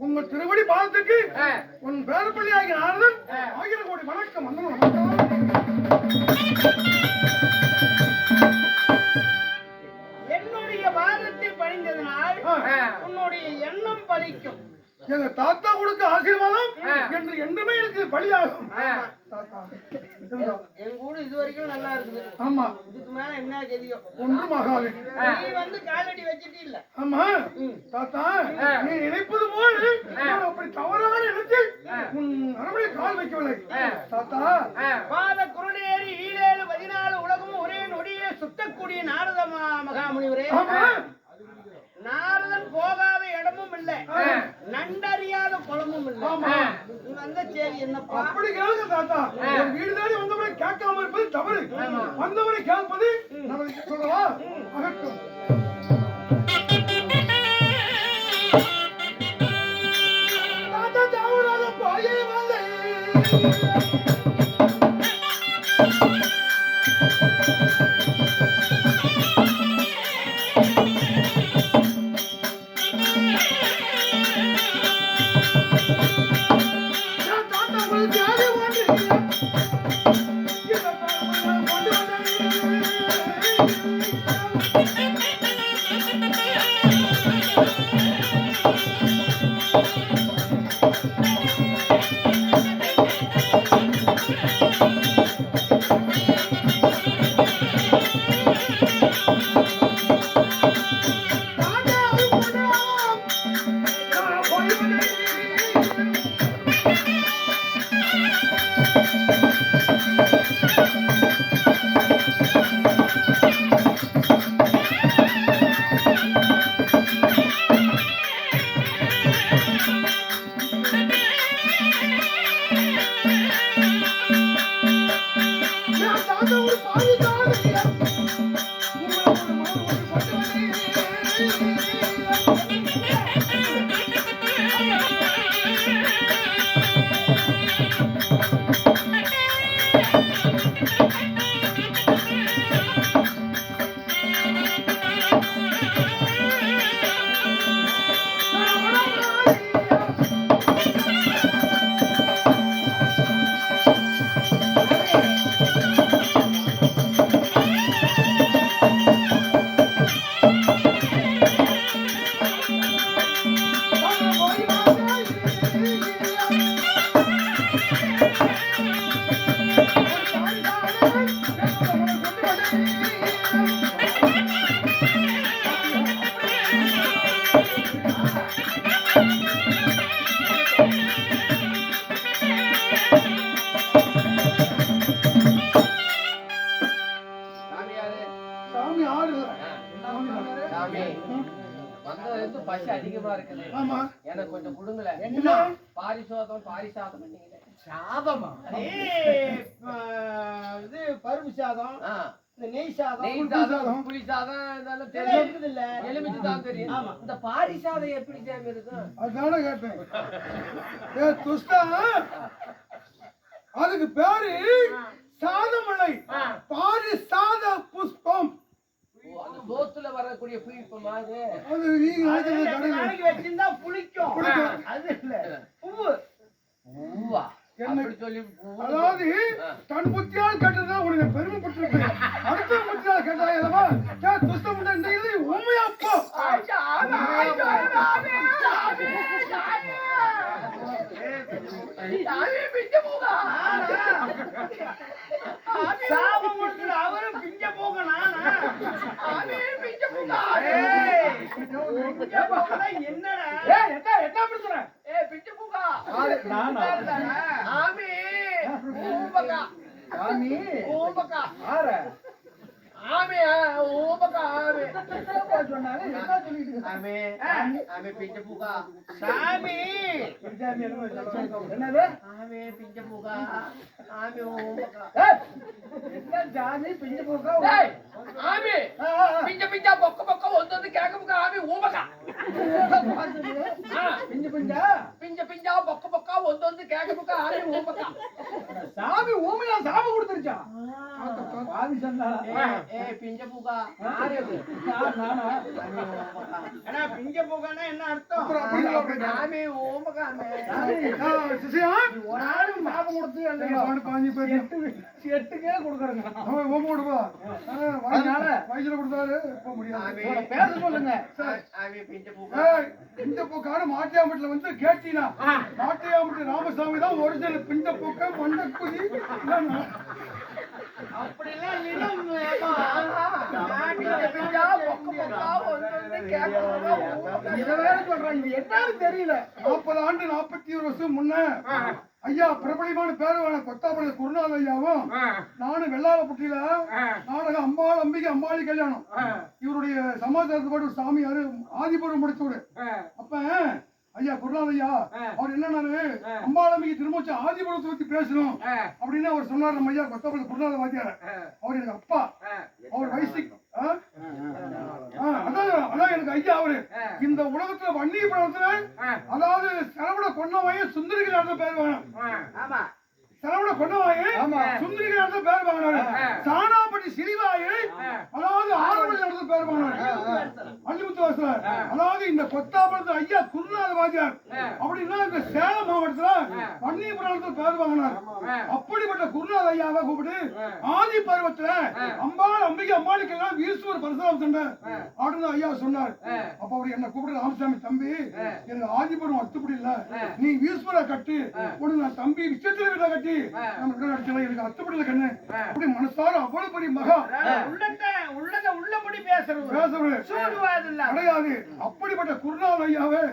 உங்க திருவடி பாதத்துக்கு உன் பேரப்பள்ளி ஆகிய நாரதன் 1000 கோடி வணக்கம். என்னுடைய பாதத்தில் பணிந்ததனால் உன்னுடைய எண்ணம் பலிக்கும். எங்க தாத்தா கொடுக்க ஆசீர்வாதம் என்று என்றுமே எனக்கு பலியாகும். என் கூட இது வரைக்கும் நல்லா இருக்குது. ஆமா, இதுக்கு மேல என்ன தெரியும் ஒன்றும் ஆகாது. நீ வந்து காலடி வச்சிட்டு இல்ல. ஆமா தாத்தா, நீ நினைப்பது போல் அப்படி தவறான நினைச்சு உன் அரவணை கால் வைக்கவில்லை தாத்தா. பாத குருடேறி 14 உலகமும் ஒரே நொடியே சுத்தக்கூடிய நாரத மகாமுனிவரே, நாரதன் போகாத இடமும் இல்ல, நண்டறியாத குளமும் இல்ல. வந்த சேரி என்னப்பா அப்படி கேளுங்க தாத்தா. ஒரு வீடு தானே வந்தவரை கேட்காம இருப்பது தவறு. வந்தவரை கேட்பது நமக்கு சொல்லவா அகற்றும். தாத்தா தாவராத பாயே வாழை கொண்டு வந்த சாமி வந்ததுல பசி அதிகமா இருக்குது. ஆமா எனக்கு கொஞ்சம் கொடுங்களேன். என்ன பாரிசாதம் பண்ணீங்களே. சாதமா இது பருப்பு சாதம், இந்த நெய் சாதம், நெய் சாதம், புளி சாதம் இதெல்லாம் தெரியும். இருக்குது இல்ல? எலுமிச்சை சாதம் தெரியும். ஆமா. இந்த பாரிசாதம் எப்படி சாமி இருக்கும்? அதான கேட்டேன். ஏ துஷ்டா, அதுக்கு பேரு சாதமலை, பாரிசாத புஷ்பம். அந்த சோத்துல வரக்கூடிய புளிப்பமா அது? அது நீங்க நினைக்கிறது ரெண்டு கடவுள். நாளைக்கு வச்சிருந்தா புளிக்கும். புளிக்கும். அது இல்ல, பூவு. பூவா? அப்படி சொல்லி அதாவது தன் புத்தியால் கேட்டதுதான் உனக்கு பெருமைப்பட்டிருக்கு. அடுத்த புத்தியால் கேட்டா எதமா துஷ்டம் இந்த இது உண்மையாப்போ. சாபம் கொடுத்துரு, அவரும் பிஞ்ச போக நானா? என்னடா என்ன பிரச்சனை? பிஞ்சு பூகா நானா? ஆமி ஊபகா சாமி ஊபகா ஆற ஆமி ஊபகா ஆமி சொன்னாங்க என்ன சொல்லிட்டு ஆமி ஆமி பிஞ்சு பூகா சாமி என்னது ஆமி பிஞ்சு பூகா ஆமி ஊபகா என்ன ஜாமி பிஞ்சு போக்கா டேய் ஆமி பிஞ்சா பொக்க வந்து கேக்க ஆமி ஊபகா பிஞ்சு பிஞ்சா பொக்க வந்து கேக்க ஆமி ஊபகா சாமி ஊமையா சாமி கொடுத்துருச்சா பாவி சொன்னா பிஞ்ச பூகா ஆரியது நானா அண்ணா பிஞ்ச போகனா என்ன அர்த்தம்? ஆமி ஊபகா சிசியா ஒரு ஆளுக்கு சாபம் கொடுத்து பாஞ்சு பேர் எட்டுக்கே கொடுக்குறேங்க. அவன் ஓம கொடுப்பா வயசுல கொடுத்தாரு போக முடியாது. பேச சொல்லுங்க. ஆமி பிஞ்ச பூகா இந்த பூக்காடு மாட்டியாமட்டில் வந்து கேட்டீனா மாட்டியாமட்டி ராமசாமி தான் ஒரிஜினல் பிண்ட பூக்க மண்டக்குதி அப்படிலாம் நிலம் பிஞ்சா பொக்க வந்து கேக்க இதை வேற சொல்றாங்க. இது என்னன்னு தெரியல. 40 ஆண்டு 41 வருஷம் முன்ன ஐயா பிரபலியமான பேருவான கொத்தாப்பள்ளி குருநாத ஐயாவும் நானும் வெள்ளாளப்பட்டியில நாடகம் அம்பாள் அம்பிகை அம்பாளி கல்யாணம். இவருடைய சமாச்சாரத்துப்படி ஒரு சாமியாரு ஆதிபுரம் முடிச்சவரு. அப்ப ஐயா குருநாத ஐயா அவர் என்னன்னாரு அம்பாள் அம்பிகை திரும்ப ஆதிபுரத்தை பத்தி பேசணும் அப்படின்னு அவர் சொன்னார். நம்ம ஐயா கொத்தாப்பள்ளி குருநாத வாத்தியார் அவர் எனக்கு அப்பா. அவர் வயசு அதான் எனக்கு ஐயா அவரு. இந்த உலகத்துல வன்னி படத்துல அதாவது செலவுட கொன்னவாயே சுந்தரிகள் பேர் வேணும். ஆமா செலவுட கொன்னவாயே சுந்தரிகள் பேர் வாங்கினாரு. சாணாப்பட்டி சிறிவாயே அதாவது ஆறுமணி நடந்த பேர் வாங்கினாரு. அள்ளிமுத்து அதாவது இந்த கொத்தாபுரத்து ஐயா குருநாத வாத்தியார் அப்படின்னா இந்த சேலம் மாவட்டத்துல வன்னி புராணத்துல பேர் வாங்கினார். அப்படிப்பட்ட குருநாத ஐயாவை கூப்பிட்டு ஆதி பருவத்துல அம்பாள் அம்பிகை அம்பாளுக்கெல்லாம் ஈஸ்வர பரசுராம சண்டை அப்படின்னு ஐயா சொன்னார். அப்ப அவர் என்ன கூப்பிட்டு ராமசாமி தம்பி எனக்கு ஆதிபுரம் அத்துப்படி இல்ல, நீ ஈஸ்வர கட்டு உனக்கு நான் தம்பி விஷயத்துல வீட்டை கட்டி நம்ம அடிச்சல எனக்கு அத்துப்படியில கண்ணு அப்படி மனசார அவ்வளவு பெரிய மகா உள்ளபடி பேசுறது கிடையாது. அப்படிப்பட்ட குருநாத ஐயாவே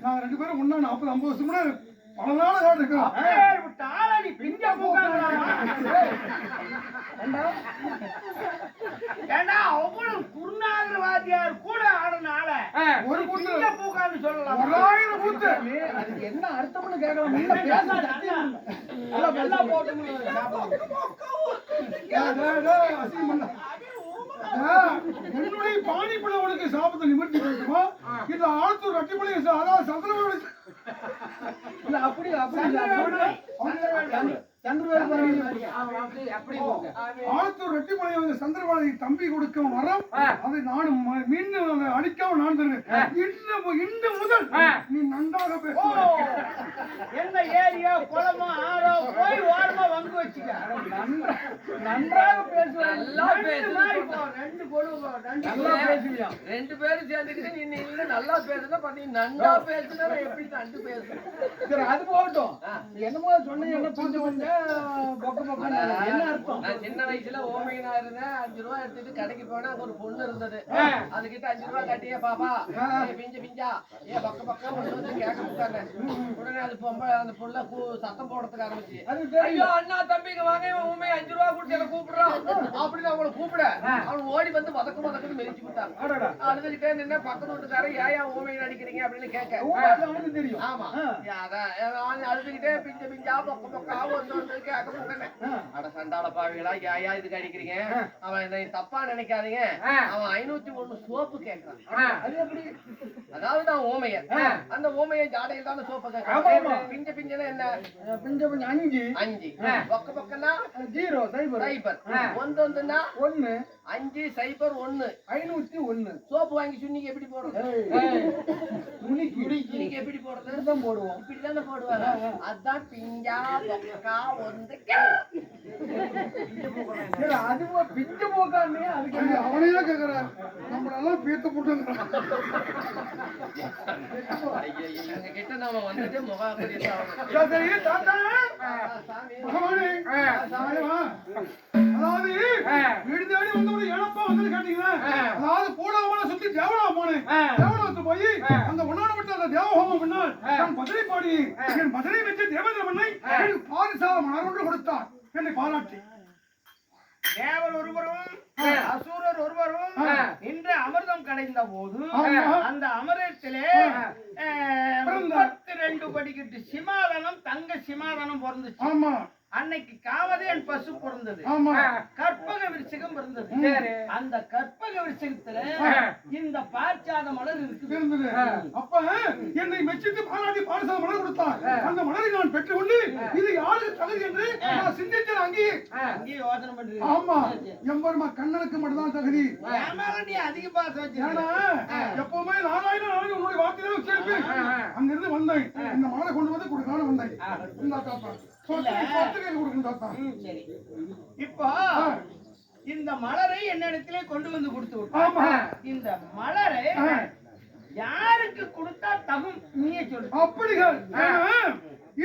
நாங்க 2 பேரும் முன்னா 40-50 வருஷம் கூட பல நாள் காடு இருக்கிறோம். குருநாதர் வாத்தியார் கூட ஆடுனால ஒரு கூத்து பூக்கான்னு சொல்லலாம். 1000 கூத்து அதுக்கு என்ன அர்த்தம்னு கேட்கலாம். என்னுடைய பாணிப்பட உனக்கு சாபத்தை நிமிர்த்தி கொடுக்குமா இந்த ஆத்தூர் ரட்டிப்பள்ளி அதாவது சந்திரபாபு அப்படி ஆத்தூர் ரெட்டிமலை சந்திரபாபு தம்பி கொடுக்கும் வரம் அதை நானும் மீண்டும் அடிக்காம நான் தருவேன். இன்று முதல் நீ நன்றாக பேச. எந்த ஏரியா குளமோ ஆறோ போய் ஓரமா வந்து வச்சுக்க. நன்றாக பேசுவேன். நல்லா பேசுவேன். 2 பேரும் சேர்ந்துக்கிட்டு நீ நல்லா பேசுனா பண்ணி நன்றா பேசுனா எப்படி நண்டு பேசுற? அது போகட்டும். என்னமோ சொன்னீங்க என்ன புரிஞ்சு என்ன அர்த்தம்? நான் சின்ன வயசுல ஓமையினா இருந்தேன். 5 ரூபா எடுத்துட்டு கடைக்கு போனா அங்க ஒரு பொண்ணு இருந்தது. அதுகிட்ட 5 ரூபா கட்டியே பாப்பா பிஞ்சு பிஞ்சா பக்கம் பக்கம் வந்து கேட்க முட்டாங்க. உடனே அது அந்த பொண்ணு சத்தம் போடுறதுக்கு ஆரம்பிச்சு, ஐயோ அண்ணா தம்பிங்க வாங்க, இவன் ஊமை 5 ரூபா கொடுத்து என்ன கூப்பிடுறான் அப்படின்னு அவங்கள கூப்பிட அவன் ஓடி வந்து வதக்கு மெரிச்சு விட்டாங்க. அழுதுகிட்டே நின்று பக்கத்து வீட்டுக்காரன் ஏன் ஊமையை நடிக்கிறீங்க அப்படின்னு கேட்க தெரியும். ஆமா அதான் அழுதுகிட்டே பிஞ்சு பிஞ்சா பொக்க பொக்கா வந்து கேட்க முட்டேன். அட சண்டாள பாவிகளா ஏயா இதுக்கு அடிக்கிறீங்க? அவன் தப்பா நினைக்காதீங்க, அவன் 501 சோப்பு கேட்கறான். அது எப்படி? அதாவது நான் ஊமைய, அந்த ஊமைய ஜாடையில் தான் சோப்பு கேட்கறான். பிஞ்ச பிஞ்சனா என்ன? பிஞ்ச பிஞ்ச 5 பொக்க பொக்கனா 0 ஒன்றுன்னா 1 5 0 1 501 சோப்பு வாங்கி சுண்ணிக்கு எப்படி போடுறது? முனிக்கு எப்படி போடுறது? தான் போடுவோம். இப்படிதானே போடுவாங்க. அதான் பிஞ்சா பொக்கா வந்து அதுவா பிஞ்சு போக்காமே அதுக்கு அவனையெல்லாம் கேக்குறான். நம்மளெல்லாம் பீத்த போட்டுங்கிறான். எங்க கிட்ட நாம வந்துட்டு முகாபரி அதாவது வீடு தேடி வந்து ஏழப்பா வந்து கேட்டீங்கன்னா, அதாவது பூடாமல சுத்தி தேவலாம் போனேன். தேவலத்து போய் அந்த ஒன்னானப்பட்ட அந்த தேவஹோமம் பண்ணால் நான் மதுரை பாடி என் மதுரை வச்சு தேவேந்திர மண்ணை எனக்கு பாரிசால மலர் கொடுத்தார் என்னை பாராட்டி. தேவர் ஒருவரும் அசூரர் ஒருவரும் இன்று அமிர்தம் கடைந்த போது அந்த அமிர்தத்திலே 32 படிக்கட்டு சிமாதனம் தங்க சிமாதனம் பிறந்துச்சு. ஆமா, அன்னைக்கு காமதேன் பசு பிறந்தது. ஆமா, கற்பக விருட்சிகம் பிறந்தது. அந்த கற்பக விருட்சிகத்துல இந்த பாரிஜாத மலர் இருக்குது. அப்ப என்னை மெச்சித்து பாராட்டி பாரிசாத மலர் கொடுத்தார். அந்த மலரை நான் பெற்றுக்கொண்டு இது யாருக்கு தகுதி என்று நான் சிந்தித்தேன். அங்கேயே யோசனை பண்றேன். ஆமா, எம்பெருமா கண்ணனுக்கு மட்டும்தான் தகுதி. நீ அதிக பாசம் வச்சு எப்பவுமே நாராயண உன்னுடைய வார்த்தையில வச்சிருப்பேன். அங்கிருந்து வந்தேன், இந்த மலரை கொண்டு வந்து கொடுக்கலான்னு வந்தேன். இந்த தாத்தா இப்போ இந்த மலரை என்னிடத்திலே கொண்டு வந்து கொடுத்து விட்டோம். இந்த மலரை யாருக்கு கொடுத்தா தகும் நீயே சொல்லு. அப்படிகள்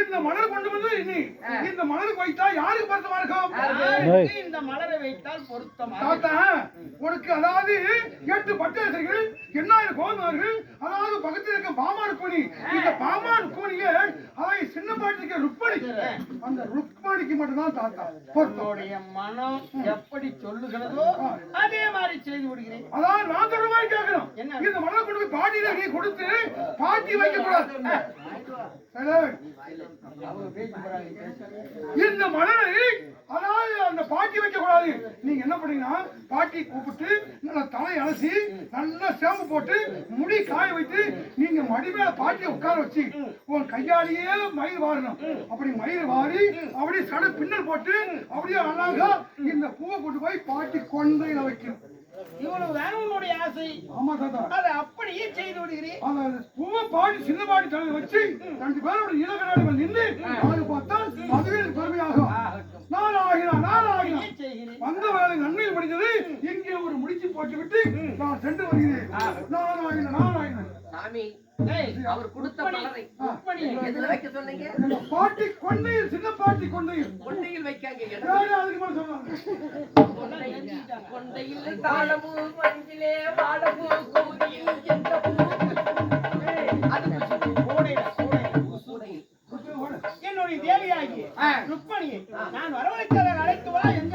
இந்த மலர் கொண்டு வந்து நீ இந்த மலருக்கு வைத்தா யாருக்கு பொருத்தமா இருக்கும்? இந்த மலரை வைத்தால் பொருத்தமா உனக்கு அதாவது 8 பட்டர்கள் 8000 கோமார்கள், அதாவது பக்கத்தில் இருக்க பாமார் கோணி. இந்த பாமார் கோணியே அவை சின்ன பாட்டிருக்க ருக்மணி, அந்த ருக்மணிக்கு மட்டும்தான் தாத்தா பொருத்தோடைய மனம் எப்படி சொல்லுகிறதோ அதே மாதிரி செய்து விடுகிறேன். அதாவது நான் சொல்ற மாதிரி கேட்கணும். இந்த மலரை கொண்டு போய் பாட்டியில நீ கொடுத்து பாட்டி வைக்க கூடாது. இந்த மலரை அதாவது அந்த பாட்டி வைக்க கூடாது. நீங்க என்ன பண்ணீங்கன்னா பாட்டி கூப்பிட்டு நல்ல தலை அலசி நல்ல சேம்பு போட்டு முடி காய வைத்து நீங்க மடி மேல பாட்டியை உட்கார வச்சு உன் கையாலேயே மயில் வாரணும். அப்படி மயில் வாரி அப்படியே சட பின்னல் போட்டு அப்படியே அழகா இந்த பூவை கொண்டு போய் பாட்டி கொண்டையில வைக்கணும். இவ்வளவு உன்னுடைய ஆசை. ஆமா தாத்தா, அதை அப்படியே செய்து விடுகிறேன். அந்த பூவை பாட்டி சின்ன பாட்டி தலையை வச்சு 2 பேரோட இலக்கணாடிகள் நின்று ஆடு பார்த்தால் அதுவே பெருமையாகும். வந்த வேலை நன்மையில் படித்தது இங்கே ஒரு முடிச்சு போட்டு விட்டு நான் சென்று வருகிறேன். நாராயணன் சாமி, அவர் கொடுத்த மலரை எதுல வைக்க சொன்னீங்க? பாட்டி கொண்டையில், சின்ன பாட்டி கொண்டையில். கொண்டையில் வைக்காங்க. அதுக்கு மேல சொன்னாங்க கொண்டையில் தாளமூ மஞ்சிலே வாழமூ கூதியில் எந்த பூ என்னுடைய தேவியாகி ருக்மணியை நான் வரவழைத்தாளர் அழைத்து வா எங்க